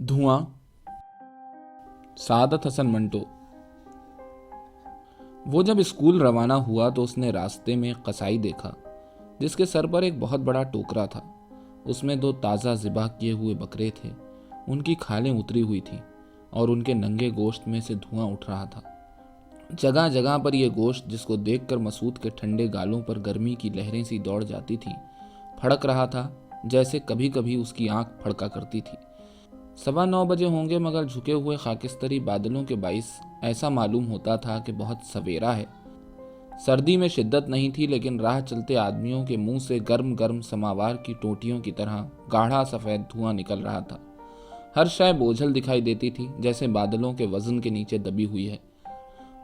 धुआं। सादत हसन मंटो। वो जब स्कूल रवाना हुआ तो उसने रास्ते में एक कसाई देखा जिसके सर पर एक बहुत बड़ा टोकरा था। उसमें 2 ताज़ा ज़िबा किए हुए बकरे थे। उनकी खालें उतरी हुई थी और उनके नंगे गोश्त में से धुआं उठ रहा था। जगह जगह पर यह गोश्त, जिसको देखकर मसूद के ठंडे गालों पर गर्मी की लहरें सी दौड़ जाती थी, फड़क रहा था जैसे कभी कभी उसकी आंख फड़का करती थी। 9:15 बजे होंगे, मगर झुके हुए खाकिस्तरी बादलों के बाइस ऐसा मालूम होता था कि बहुत सवेरा है। सर्दी में शिद्दत नहीं थी, लेकिन राह चलते आदमियों के मुंह से गर्म गर्म समावार की टोटियों की तरह गाढ़ा सफ़ेद धुआं निकल रहा था। हर शय बोझल दिखाई देती थी, जैसे बादलों के वजन के नीचे दबी हुई है।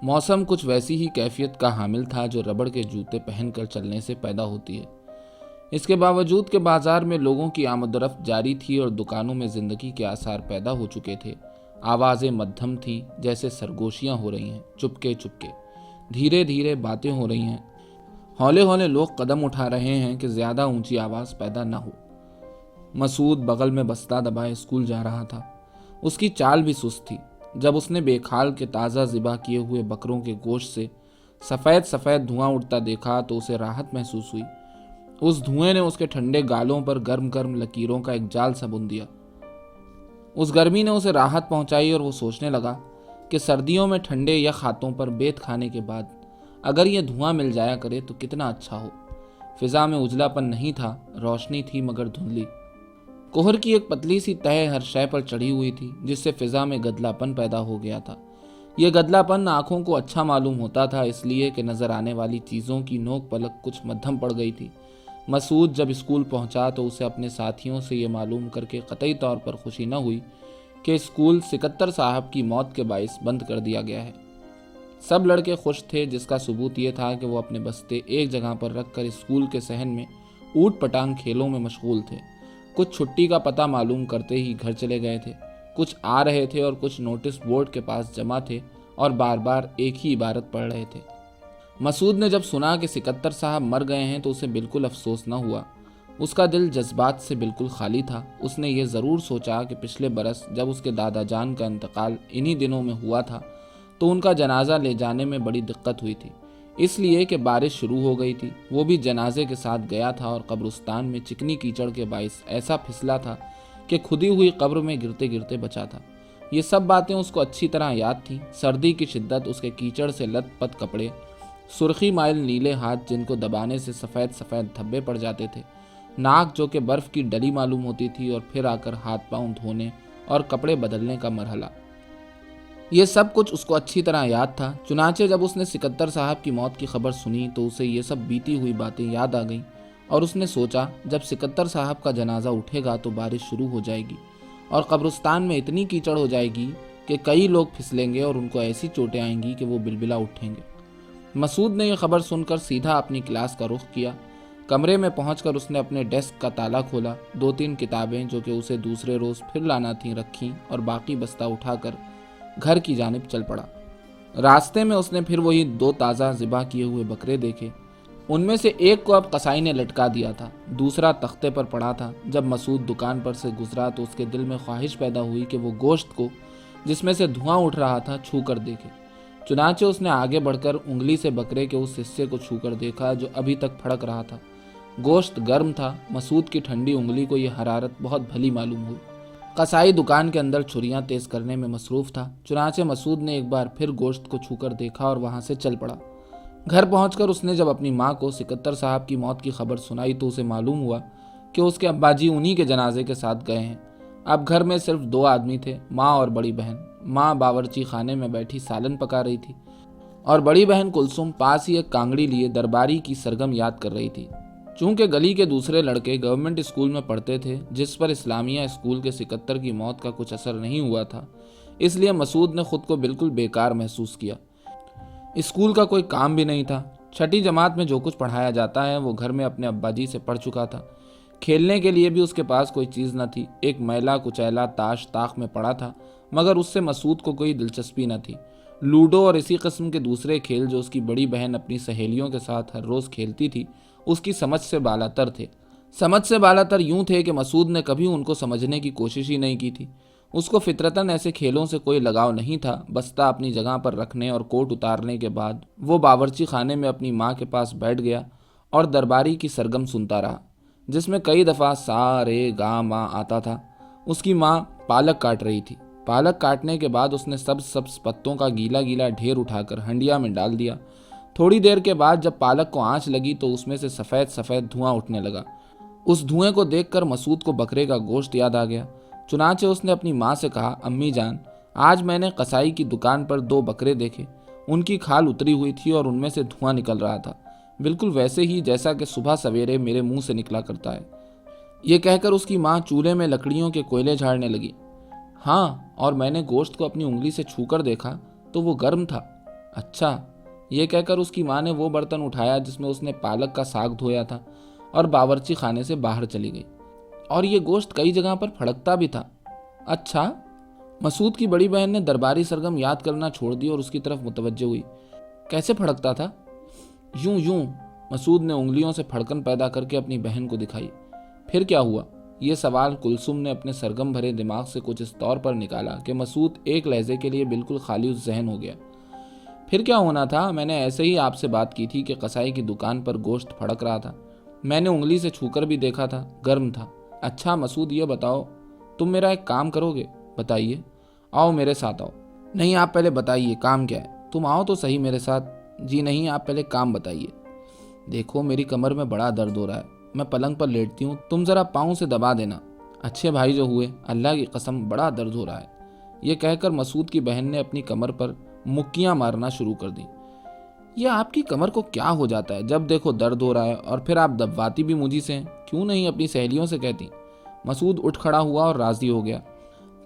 मौसम कुछ वैसी ही कैफियत का हामिल था जो रबड़ के जूते पहनकर चलने से पैदा होती है। इसके बावजूद कि बाजार में लोगों की आमदरफ्त जारी थी और दुकानों में जिंदगी के आसार पैदा हो चुके थे, आवाज़ें मध्यम थीं, जैसे सरगोशियां हो रही हैं, चुपके चुपके। धीरे धीरे बातें हो रही हैं, हौले हौले लोग कदम उठा रहे हैं कि ज़्यादा ऊंची आवाज़ पैदा न हो। मसूद बगल में बस्ता दबाए स्कूल जा रहा था। उसकी चाल भी सुस्त थी। जब उसने बेखाल के ताज़ा ज़िबा किए हुए बकरों के गोश्त से सफ़ेद सफ़ेद धुआं उठता देखा तो उसे राहत महसूस हुई। उस धुएं ने उसके ठंडे गालों पर गर्म गर्म लकीरों का एक जाल सा बुन दिया। उस गर्मी ने उसे राहत पहुंचाई और वो सोचने लगा कि सर्दियों में ठंडे या खातों पर बेत खाने के बाद अगर ये धुआं मिल जाया करे तो कितना अच्छा हो। फिजा में उजलापन नहीं था, रोशनी थी मगर धुंधली। कोहर की एक पतली सी तह हर शय पर चढ़ी हुई थी, जिससे फिजा में गदलापन पैदा हो गया था। यह गदलापन आंखों को अच्छा मालूम होता था, इसलिए कि नजर आने वाली चीज़ों की नोक पलक कुछ मध्यम पड़ गई थी। मसूद जब स्कूल पहुंचा तो उसे अपने साथियों से ये मालूम करके कतई तौर पर खुशी न हुई कि स्कूल सिकत्तर साहब की मौत के बाइस बंद कर दिया गया है। सब लड़के खुश थे, जिसका सबूत ये था कि वो अपने बस्ते एक जगह पर रखकर स्कूल के सहन में ऊट पटांग खेलों में मशगूल थे। कुछ छुट्टी का पता मालूम करते ही घर चले गए थे, कुछ आ रहे थे और कुछ नोटिस बोर्ड के पास जमा थे और बार बार एक ही इबारत पढ़ रहे थे। मसूद ने जब सुना कि सिकत्तर साहब मर गए हैं तो उसे बिल्कुल अफसोस न हुआ। उसका दिल जज्बात से बिल्कुल खाली था। उसने ये ज़रूर सोचा कि पिछले बरस जब उसके दादा जान का इंतकाल इन्हीं दिनों में हुआ था तो उनका जनाजा ले जाने में बड़ी दिक्कत हुई थी, इसलिए कि बारिश शुरू हो गई थी। वो भी जनाजे के साथ गया था और कब्रिस्तान में चिकनी कीचड़ के बाइस ऐसा फिसला था कि खुदी हुई कब्र में गिरते गिरते बचा था। ये सब बातें उसको अच्छी तरह याद थीं। सर्दी की शिद्दत, उसके कीचड़ से लथपथ कपड़े, सुर्खी माइल नीले हाथ जिनको दबाने से सफ़ेद सफ़ेद धब्बे पड़ जाते थे, नाक जो कि बर्फ़ की डली मालूम होती थी, और फिर आकर हाथ पांव धोने और कपड़े बदलने का मरहला। ये सब कुछ उसको अच्छी तरह याद था। चुनाचे जब उसने सिकत्तर साहब की मौत की खबर सुनी तो उसे ये सब बीती हुई बातें याद आ गईं और उसने सोचा जब सिकत्तर साहब का जनाजा उठेगा तो बारिश शुरू हो जाएगी और कब्रिस्तान में इतनी कीचड़ हो जाएगी कि कई लोग फिसलेंगे और उनको ऐसी चोटें आएंगी कि वो बिलबिला उठेंगे। मसूद ने यह खबर सुनकर सीधा अपनी क्लास का रुख किया। कमरे में पहुंचकर उसने अपने डेस्क का ताला खोला, 2-3 किताबें जो कि उसे दूसरे रोज़ फिर लाना थीं रखीं और बाकी बस्ता उठाकर घर की जानिब चल पड़ा। रास्ते में उसने फिर वही 2 ताज़ा ज़िबा किए हुए बकरे देखे। उनमें से एक को अब कसाई ने लटका दिया था, दूसरा तख्ते पर पड़ा था। जब मसूद दुकान पर से गुजरा तो उसके दिल में ख्वाहिश पैदा हुई कि वो गोश्त को, जिसमें से धुआं उठ रहा था, छू कर देखे। चुनाचे उसने आगे बढ़कर उंगली से बकरे के उस हिस्से को छूकर देखा जो अभी तक फड़क रहा था। गोश्त गर्म था। मसूद की ठंडी उंगली को यह हरारत बहुत भली मालूम हुई। कसाई दुकान के अंदर छुरियां तेज करने में मसरूफ था। चुनाचे मसूद ने एक बार फिर गोश्त को छूकर देखा और वहां से चल पड़ा। घर पहुंचकर उसने जब अपनी माँ को सिकत्तर साहब की मौत की खबर सुनाई तो उसे मालूम हुआ कि उसके अब्बाजी उन्हीं के जनाजे के साथ गए हैं। अब घर में सिर्फ 2 आदमी थे, माँ और बड़ी बहन। माँ बावर्ची खाने में बैठी सालन पका रही थी और बड़ी बहन कुलसुम पास ही एक कांगड़ी लिए दरबारी की सरगम याद कर रही थी। चूंकि गली के दूसरे लड़के गवर्नमेंट स्कूल में पढ़ते थे, जिस पर इस्लामिया स्कूल के सिकत्तर की मौत का कुछ असर नहीं हुआ था, इसलिए मसूद ने खुद को बिल्कुल बेकार महसूस किया। स्कूल का कोई काम भी नहीं था। 6ठी जमात में जो कुछ पढ़ाया जाता है वो घर में अपने अब्बाजी से पढ़ चुका था। खेलने के लिए भी उसके पास कोई चीज़ न थी। एक मैला कुचैला ताश ताक में पड़ा था, मगर उससे मसूद को कोई दिलचस्पी न थी। लूडो और इसी किस्म के दूसरे खेल जो उसकी बड़ी बहन अपनी सहेलियों के साथ हर रोज़ खेलती थी, उसकी समझ से बालातर थे। समझ से बालातर यूं थे कि मसूद ने कभी उनको समझने की कोशिश ही नहीं की थी। اس کو فطرتاً ایسے کھیلوں سے کوئی لگاؤ نہیں تھا۔ بستہ اپنی جگہ پر رکھنے اور کوٹ اتارنے کے بعد وہ باورچی خانے میں اپنی ماں کے پاس بیٹھ گیا اور درباری کی سرگم سنتا رہا، جس میں کئی دفعہ سا رے گا ماں آتا تھا۔ اس کی ماں پالک کاٹ رہی تھی۔ پالک کاٹنے کے بعد اس نے سبز پتوں کا گیلا گیلا ڈھیر اٹھا کر ہنڈیا میں ڈال دیا۔ تھوڑی دیر کے بعد جب پالک کو آنچ لگی تو اس میں سے سفید سفید دھواں اٹھنے لگا۔ اس دھوئیں کو دیکھ کر مسعود کو بکرے کا گوشت یاد آ گیا۔ چنانچہ اس نے اپنی ماں سے کہا، امی جان، آج میں نے قصائی کی دکان پر 2 بکرے دیکھے۔ ان کی کھال اتری ہوئی تھی اور ان میں سے دھواں نکل رہا تھا، بالکل ویسے ہی جیسا کہ صبح سویرے میرے منہ سے نکلا کرتا ہے۔ یہ کہہ کر اس کی ماں چولہے میں لکڑیوں کے کوئلے جھاڑنے لگی۔ ہاں، اور میں نے گوشت کو اپنی انگلی سے چھو کر دیکھا تو وہ گرم تھا۔ اچھا، یہ کہہ کر اس کی ماں نے وہ برتن اٹھایا جس میں اس نے پالک کا ساگ دھویا تھا اور باورچی خانے سے باہر چلی گئی۔ اور یہ گوشت کئی جگہ پر پھڑکتا بھی تھا۔ اچھا؟ مسعود کی بڑی بہن نے درباری سرگم یاد کرنا چھوڑ دی اور اس کی طرف متوجہ ہوئی۔ کیسے پھڑکتا تھا؟ یوں۔ مسعود نے انگلیوں سے پھڑکن پیدا کر کے اپنی بہن کو دکھائی۔ پھر کیا ہوا؟ یہ سوال کلثوم نے اپنے سرگم بھرے دماغ سے کچھ اس طور پر نکالا کہ مسعود ایک لہجے کے لیے بالکل خالی الذہن ہو گیا۔ پھر کیا ہونا تھا؟ میں نے ایسے ہی آپ سے بات کی تھی کہ قصائی کی دکان پر گوشت پھڑک رہا تھا۔ میں نے انگلی سے چھو کر بھی دیکھا تھا، گرم تھا۔ اچھا مسعود، یہ بتاؤ، تم میرا ایک کام کرو گے؟ بتائیے۔ آؤ میرے ساتھ آؤ۔ نہیں، آپ پہلے بتائیے کام کیا ہے؟ تم آؤ تو صحیح میرے ساتھ۔ جی نہیں، آپ پہلے کام بتائیے۔ دیکھو، میری کمر میں بڑا درد ہو رہا ہے، میں پلنگ پر لیٹتی ہوں، تم ذرا پاؤں سے دبا دینا۔ اچھے بھائی جو ہوئے، اللہ کی قسم بڑا درد ہو رہا ہے۔ یہ کہہ کر مسعود کی بہن نے اپنی کمر پر مکیاں مارنا شروع کر دی۔ یہ آپ کی کمر کو کیا ہو جاتا ہے؟ جب دیکھو درد ہو رہا ہے، اور پھر آپ دبواتی بھی مجھی سے ہیں، کیوں نہیں اپنی سہیلیوں سے کہتی؟ مسعود اٹھ کھڑا ہوا اور راضی ہو گیا۔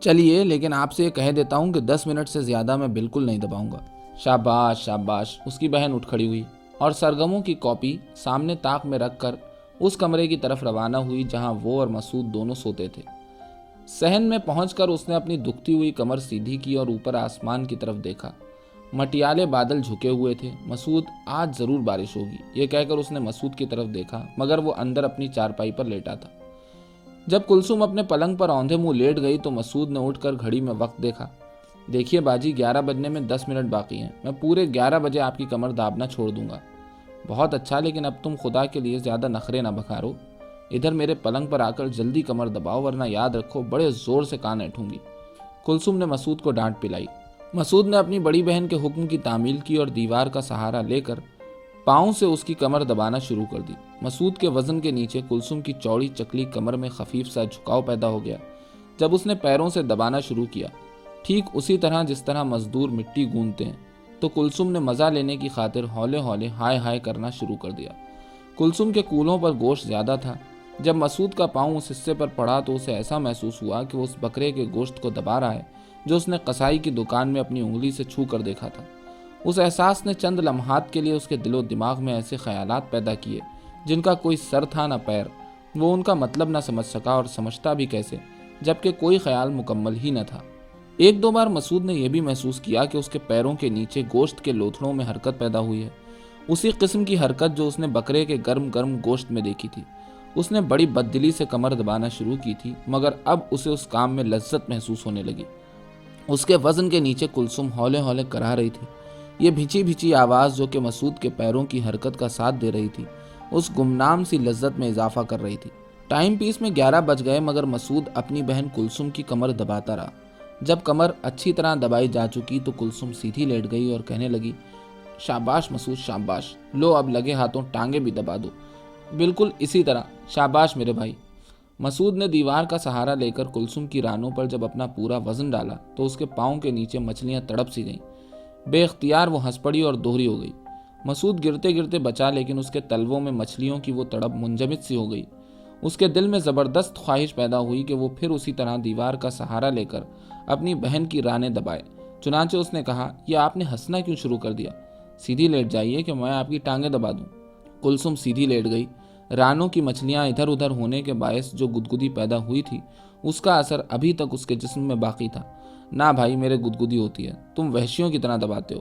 چلیے، لیکن آپ سے یہ کہہ دیتا ہوں کہ 10 منٹ سے زیادہ میں بالکل نہیں دباؤں گا۔ شاباش شاباش۔ اس کی بہن اٹھ کھڑی ہوئی اور سرگموں کی کاپی سامنے طاق میں رکھ کر اس کمرے کی طرف روانہ ہوئی جہاں وہ اور مسعود دونوں سوتے تھے۔ صحن میں پہنچ کر اس نے اپنی دکھتی ہوئی کمر سیدھی کی اور اوپر آسمان کی طرف دیکھا۔ مٹیالے بادل جھکے ہوئے تھے۔ مسعود، آج ضرور بارش ہوگی، یہ کہہ کر اس نے مسعود کی طرف دیکھا، مگر وہ اندر اپنی چارپائی پر لیٹا تھا۔ جب کلثوم اپنے پلنگ پر اوندھے منہ لیٹ گئی تو مسعود نے اٹھ کر گھڑی میں وقت دیکھا۔ دیکھیے باجی، 11 بجنے میں 10 منٹ باقی ہیں، میں پورے 11 بجے آپ کی کمر دابنا چھوڑ دوں گا۔ بہت اچھا، لیکن اب تم خدا کے لیے زیادہ نخرے نہ بکھارو، ادھر میرے پلنگ پر آ کر جلدی کمر دباؤ، ورنہ یاد رکھو بڑے زور سے کان ایٹھوں گی۔ کلثوم نے مسعود کو ڈانٹ پلائی۔ مسعود نے اپنی بڑی بہن کے حکم کی تعمیل کی اور دیوار کا سہارا لے کر پاؤں سے اس کی کمر دبانا شروع کر دی۔ مسعود کے وزن کے نیچے کلثوم کی چوڑی چکلی کمر میں خفیف سا جھکاؤ پیدا ہو گیا جب اس نے پیروں سے دبانا شروع کیا، ٹھیک اسی طرح جس طرح مزدور مٹی گوندتے ہیں۔ تو کلثوم نے مزہ لینے کی خاطر ہولے ہولے ہائے ہائے کرنا شروع کر دیا۔ کلثوم کے کولوں پر گوشت زیادہ تھا۔ جب مسعود کا پاؤں اس حصے پر پڑا تو اسے ایسا محسوس ہوا کہ وہ اس بکرے کے گوشت کو دبا رہا ہے جو اس نے قصائی کی دکان میں اپنی انگلی سے چھو کر دیکھا تھا۔ اس احساس نے چند لمحات کے لیے اس کے دل و دماغ میں ایسے خیالات پیدا کیے جن کا کوئی سر تھا نہ پیر۔ وہ ان کا مطلب نہ سمجھ سکا اور سمجھتا بھی کیسے، جبکہ کوئی خیال مکمل ہی نہ تھا۔ ایک دو بار مسعود نے یہ بھی محسوس کیا کہ اس کے پیروں کے نیچے گوشت کے لوتھڑوں میں حرکت پیدا ہوئی ہے، اسی قسم کی حرکت جو اس نے بکرے کے گرم گرم گوشت میں دیکھی تھی۔ اس نے بڑی بددلی سے کمر دبانا شروع کی تھی، مگر اب اسے اس کام میں لذت محسوس ہونے لگی۔ اس کے وزن کے نیچے کلثوم ہولے ہولے کرا رہی تھی۔ یہ بھچی بھچی آواز جو کہ مسعود کے پیروں کی حرکت کا ساتھ دے رہی تھی، اس گمنام سی لذت میں اضافہ کر رہی تھی۔ ٹائم پیس میں 11 بج گئے، مگر مسعود اپنی بہن کلثوم کی کمر دباتا رہا۔ جب کمر اچھی طرح دبائی جا چکی تو کلثوم سیدھی لیٹ گئی اور کہنے لگی، شاباش مسعود شاباش، لو اب لگے ہاتھوں ٹانگیں بھی دبا دو، بالکل اسی طرح، شاباش میرے بھائی۔ مسعود نے دیوار کا سہارا لے کر کلثوم کی رانوں پر جب اپنا پورا وزن ڈالا تو اس کے پاؤں کے نیچے مچھلیاں تڑپ سی گئیں۔ بے اختیار وہ ہنس پڑی اور دوہری ہو گئی۔ مسعود گرتے گرتے بچا، لیکن اس کے تلووں میں مچھلیوں کی وہ تڑپ منجمد سی ہو گئی۔ اس کے دل میں زبردست خواہش پیدا ہوئی کہ وہ پھر اسی طرح دیوار کا سہارا لے کر اپنی بہن کی رانیں دبائے۔ چنانچہ اس نے کہا، یہ آپ نے ہنسنا کیوں شروع کر دیا؟ سیدھی لیٹ جائیے کہ میں آپ کی ٹانگیں دبا دوں۔ کلثوم سیدھی لیٹ گئی۔ رانوں کی مچھلیاں ادھر ادھر ہونے کے باعث جو گدگدی پیدا ہوئی تھی اس کا اثر ابھی تک اس کے جسم میں باقی تھا۔ نہ بھائی، میرے گدگدی ہوتی ہے، تم وحشیوں کی طرح دباتے ہو۔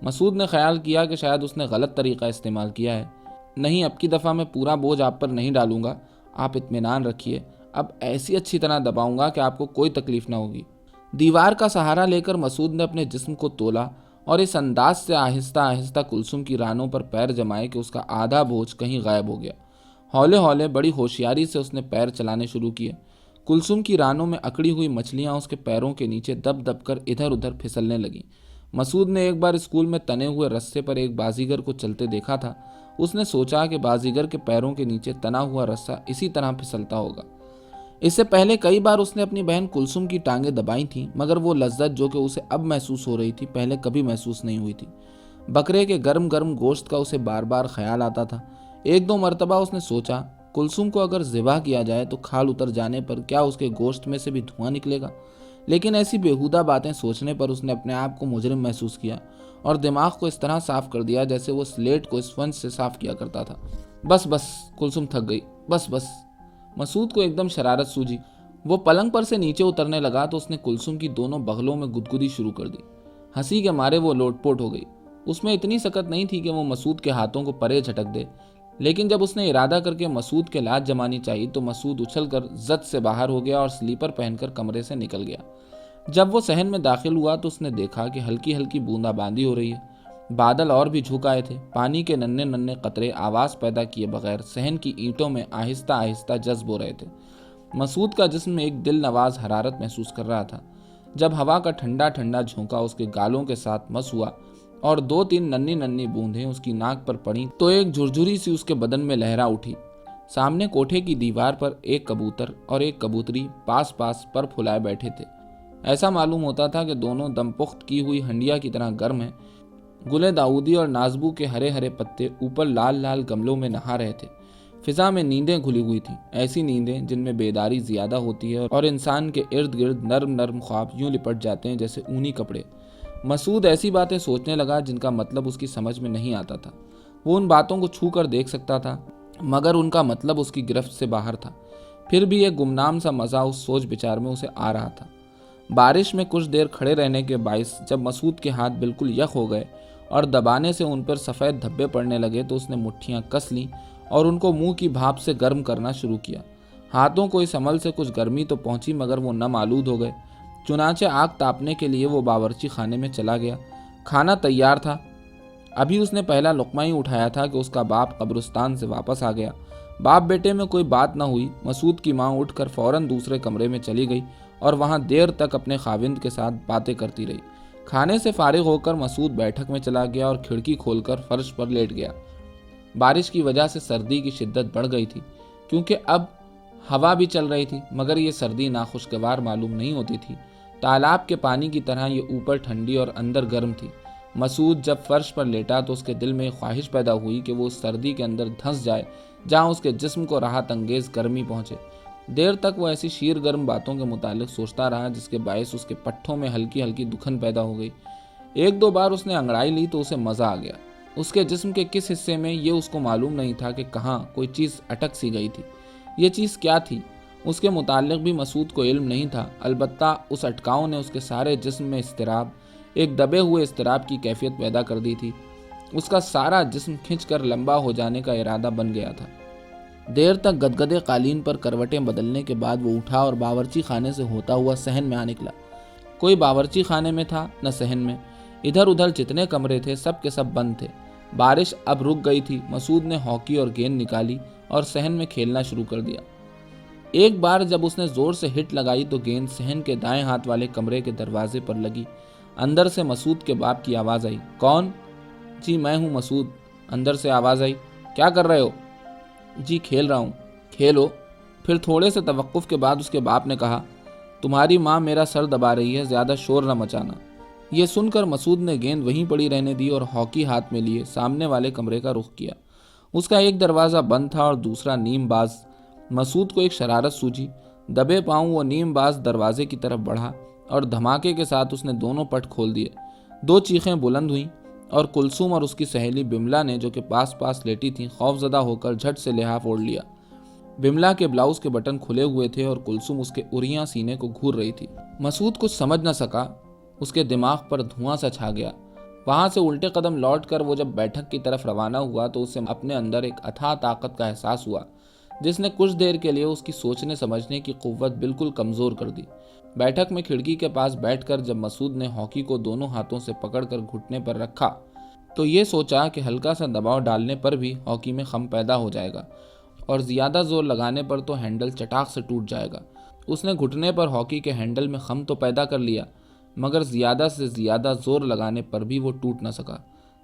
مسعود نے خیال کیا کہ شاید اس نے غلط طریقہ استعمال کیا ہے۔ نہیں، اب کی دفعہ میں پورا بوجھ آپ پر نہیں ڈالوں گا، آپ اطمینان رکھیے، اب ایسی اچھی طرح دباؤں گا کہ آپ کو کوئی تکلیف نہ ہوگی۔ दीवार का सहारा लेकर मसूद ने अपने जिस्म को तोला और इस अंदाज से आहिस्ता आहिस्ता कुलसुम की रानों पर पैर जमाए कि उसका आधा बोझ कहीं गायब हो गया। हौले हौले बड़ी होशियारी से उसने पैर चलाने शुरू किए। कुलसुम की रानों में अकड़ी हुई मछलियां उसके पैरों के नीचे दब दब कर इधर उधर फिसलने लगीं। मसूद ने एक बार स्कूल में तने हुए रस्से पर एक बाजीगर को चलते देखा था। उसने सोचा कि बाजीगर के पैरों के नीचे तना हुआ रस्सा इसी तरह फिसलता होगा। इससे पहले कई बार उसने अपनी बहन कुलसुम की टांगें दबाई थीं, मगर वो लज्जत जो कि उसे अब महसूस हो रही थी पहले कभी महसूस नहीं हुई थी। बकरे के गर्म गर्म गोश्त का उसे बार बार ख्याल आता था। एक दो मरतबा उसने सोचा, कुलसुम को अगर ज़िबा किया जाए तो खाल उतर जाने पर क्या उसके गोश्त में से भी धुआं निकलेगा। लेकिन ऐसी बेहुदा बातें सोचने पर उसने अपने आप को मुजरिम महसूस किया और दिमाग को इस तरह साफ कर दिया जैसे वो स्लेट को स्पंज से साफ किया करता था। बस बस, कुलसुम थक गई, बस बस। मसूद को एकदम शरारत सूझी। वो पलंग पर से नीचे उतरने लगा तो उसने कुलसुम की दोनों बगलों में गुदगुदी शुरू कर दी। हंसी के मारे वो लोटपोट हो गई। उसमें इतनी सकत नहीं थी कि वो मसूद के हाथों को परे झटक दे, लेकिन जब उसने इरादा करके मसूद के लात जमानी चाहिए तो मसूद उछलकर जद से बाहर हो गया और स्लीपर पहनकर कमरे से निकल गया। जब वो सहन में दाखिल हुआ तो उसने देखा कि हल्की हल्की बूंदाबांदी हो रही है। बादल और भी झुक आए थे। पानी के नन्हे नन्हे कतरे आवाज़ पैदा किए बगैर सहन की ईंटों में आहिस्ता आहिस्ता जज्ब हो रहे थे। मसूद का जिस्म एक दिल नवाज हरारत महसूस कर रहा था। जब हवा का ठंडा ठंडा झोंका उसके गालों के साथ मस हुआ और दो तीन नन्ही नन्ही बूंदें उसकी नाक पर पड़ी तो एक झुरझुरी सी उसके बदन में लहरा उठी। सामने कोठे की दीवार पर एक कबूतर और एक कबूतरी पास पास पर फुलाए बैठे थे। ऐसा मालूम होता था कि दोनों दमपुख्त की हुई हंडिया की तरह गर्म हैं। गुले दाऊदी और नाजबू के हरे हरे पत्ते ऊपर लाल लाल गमलों में नहा रहे थे। फिजा में नींदें घुली हुई थीं, ऐसी नींदें जिनमें बेदारी ज्यादा होती है और इंसान के इर्द गिर्द नर्म नर्म ख्वाब यूं लिपट जाते हैं जैसे ऊनी कपड़े। मसूद ऐसी बातें सोचने लगा जिनका मतलब उसकी समझ में नहीं आता था। वो उन बातों को छू कर देख सकता था, मगर उनका मतलब उसकी गिरफ्त से बाहर था। फिर भी एक गुमनाम सा मज़ा उस सोच विचार में उसे आ रहा था। बारिश में कुछ देर खड़े रहने के बाइस जब मसूद के हाथ बिल्कुल यख हो गए और दबाने से उन पर सफ़ेद धब्बे पड़ने लगे तो उसने मुट्ठियां कस लीं और उनको मुंह की भाप से गर्म करना शुरू किया। हाथों को इस अमल से कुछ गर्मी तो पहुंची, मगर वो नम आलूद हो गए। चुनाचे आग तापने के लिए वो बावर्ची खाने में चला गया। खाना तैयार था। अभी उसने पहला लुक़मा ही उठाया था कि उसका बाप कब्रिस्तान से वापस आ गया। बाप बेटे में कोई बात न हुई। मसूद की माँ उठकर फ़ौरन दूसरे कमरे में चली गई और वहाँ देर तक अपने खाविंद के साथ बातें करती रही। खाने से फारिग होकर मसूद बैठक में चला गया और खिड़की खोलकर फर्श पर लेट गया। बारिश की वजह से सर्दी की शिद्दत बढ़ गई थी, क्योंकि अब हवा भी चल रही थी, मगर ये सर्दी नाखुशगवार मालूम नहीं होती थी। तालाब के पानी की तरह ये ऊपर ठंडी और अंदर गर्म थी। मसूद जब फर्श पर लेटा तो उसके दिल में ख्वाहिश पैदा हुई कि वो उस सर्दी के अंदर धंस जाए जहाँ उसके जिस्म को राहत अंगेज गर्मी पहुँचे। देर तक वो ऐसी शीर गर्म बातों के मुतालिक सोचता रहा जिसके बायस उसके पट्ठों में हल्की हल्की दुखन पैदा हो गई। एक दो बार उसने अंगड़ाई ली तो उसे मज़ा आ गया। उसके जिस्म के किस हिस्से में ये उसको मालूम नहीं था कि कहाँ कोई चीज़ अटक सी गई थी। ये चीज़ क्या थी उसके मुतालिक भी मसूद को इल्म नहीं था। अलबत्ता उस अटकाव ने उसके सारे जिस्म में इस्तिराब, एक दबे हुए इस्तिराब की कैफियत पैदा कर दी थी। उसका सारा जिस्म खिंचकर लंबा हो जाने का इरादा बन गया था। देर तक गदगदे कालीन पर करवटें बदलने के बाद वो उठा और बावर्ची खाने से होता हुआ सहन में आ निकला। कोई बावर्ची खाने में था न सहन में। इधर उधर जितने कमरे थे सब के सब बंद थे। बारिश अब रुक गई थी। मसूद ने हॉकी और गेंद निकाली और सहन में खेलना शुरू कर दिया। एक बार जब उसने जोर से हिट लगाई तो गेंद सहन के दाएं हाथ वाले कमरे के दरवाजे पर लगी। अंदर से मसूद के बाप की आवाज़ आई, कौन? जी मैं हूँ मसूद। अंदर से आवाज़ आई, क्या कर रहे हो? जी खेल रहा हूँ। खेलो। फिर थोड़े से तवक्कुफ के बाद उसके बाप ने कहा, तुम्हारी माँ मेरा सर दबा रही है, ज़्यादा शोर न मचाना। ये सुनकर मसूद ने गेंद वहीं पड़ी रहने दी और हॉकी हाथ में लिए सामने वाले कमरे का रुख किया। उसका एक दरवाज़ा बंद था और दूसरा नीम बाज। मसूद को एक शरारत सूझी। दबे पांव वो नीम बाज दरवाजे की तरफ बढ़ा और धमाके के साथ उसने दोनों पट खोल दिए। दो चीखें बुलंद हुईं और कुलसुम और उसकी सहेली बिमला ने, जो कि पास पास लेटी थीं, खौफजदा होकर झट से लिहाफ ओढ़ लिया। बिमला के ब्लाउज के बटन खुले हुए थे और कुलसुम उसके उरियां सीने को घूर रही थी। मसूद कुछ समझ न सका। उसके दिमाग पर धुआं सा छा गया। वहां से उल्टे कदम लौटकर वो जब बैठक की तरफ रवाना हुआ तो उसे अपने अंदर एक अथाह ताकत का एहसास हुआ। جس نے کچھ دیر کے لیے اس کی سوچنے سمجھنے کی قوت بالکل کمزور کر دی۔ بیٹھک میں کھڑکی کے پاس بیٹھ کر جب مسعود نے ہاکی کو دونوں ہاتھوں سے پکڑ کر گھٹنے پر رکھا تو یہ سوچا کہ ہلکا سا دباؤ ڈالنے پر بھی ہاکی میں خم پیدا ہو جائے گا اور زیادہ زور لگانے پر تو ہینڈل چٹاک سے ٹوٹ جائے گا۔ اس نے گھٹنے پر ہاکی کے ہینڈل میں خم تو پیدا کر لیا، مگر زیادہ سے زیادہ زور لگانے پر بھی وہ ٹوٹ نہ سکا۔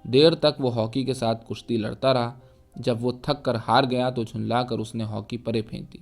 دیر تک وہ ہاکی کے ساتھ کشتی لڑتا رہا۔ جب وہ تھک کر ہار گیا تو جھنلا کر اس نے ہاکی پرے پھینک دی۔